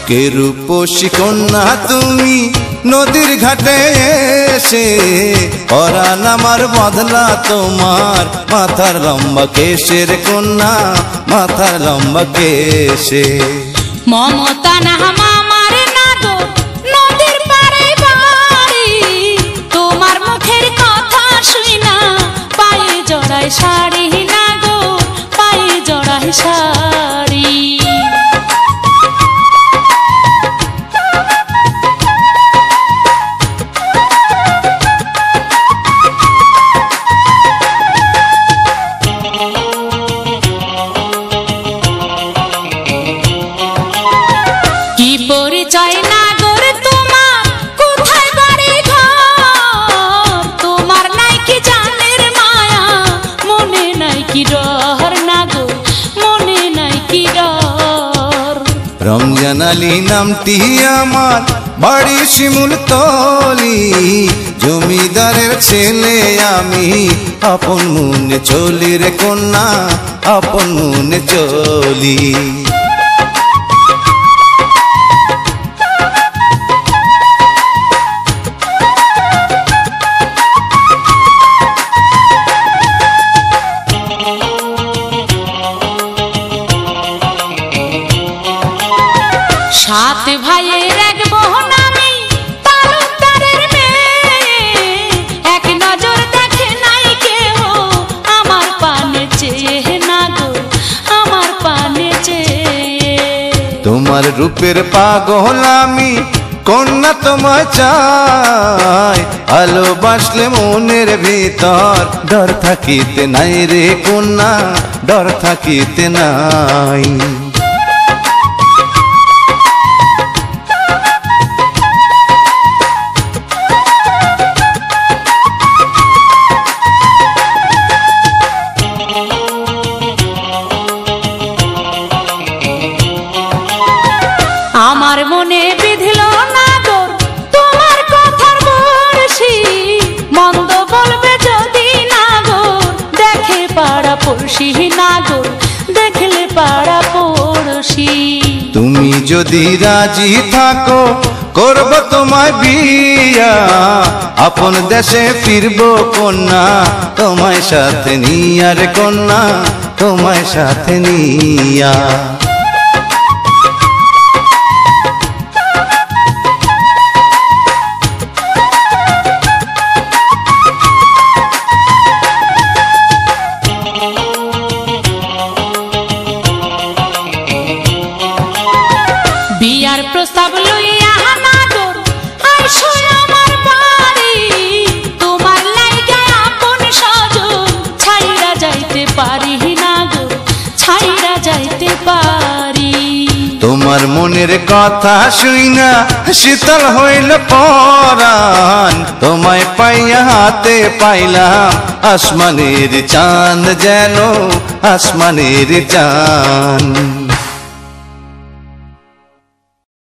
কে রূপসী কন্যা তুমি নদীর ঘাটে এসে পরাণ আমার বদলা তোমার মাথার লম্বা কেশের কন্যা মাথার লম্বা কেশে। মমতা না মামার নাগো নদীর পাড়ে বাড়ি, তোমার মুখের কথা শুই না পায়ে জড়াই শাড়ি নাগো পায়ে জড়াই শাড়ি। পরিচয় নাগর তোমার কোথায় বাড়ি ঘর, তোমার নাই কি জানের মায়া মনে নাই কি ডর নাগো মনে নাই কি ডর। রমজান আলী নামটি আমার বাড়ি শিমুলতলি, জমিদারের ছেলে আমি আপন মনে চলি রে কন্যা আপন মনে চলি। সাত ভাইয়ের এক বোন আমি তালুকদারের মেয়ে, এক নজর দেখে নাই কেহ আমার পানে চেয়ে নাগো আমার পানে চেয়ে। তোমার রূপের পাগল আমি কন্যা তোমায় চাই, ভালোবাসলে মনের ভিতর ডর থাকিতে নাই রে কন্যা ডর থাকিতে নাই। আমার মনে বিধিল নাগর তোমার কথার বর্ষি, মন্দ বলবে যদি নাগর দেখে পাড়া পড়শি নাগর দেখলে পাড়া পড়শি। তুমি যদি রাজি থাকো করব তোমায় বিয়া, আপন দেশে ফিরবো কন্যা তোমায় সাথে নিয়া রে কন্যা তোমায় সাথে নিয়া। বিয়ার প্রস্তাব লইয়া নাগর আইসো আমার বাড়ি, তোমার লাইগা আপন স্বজন ছাইরা যাইতে পারি নাগর ছাইরা যাইতে পারি। তোমার মনের কথা শুইনা শীতল হইল পরাণ, তোমায় পাইয়া হাতে পাইলাম আসমানের চাঁদ যেন আসমানের চাঁদ।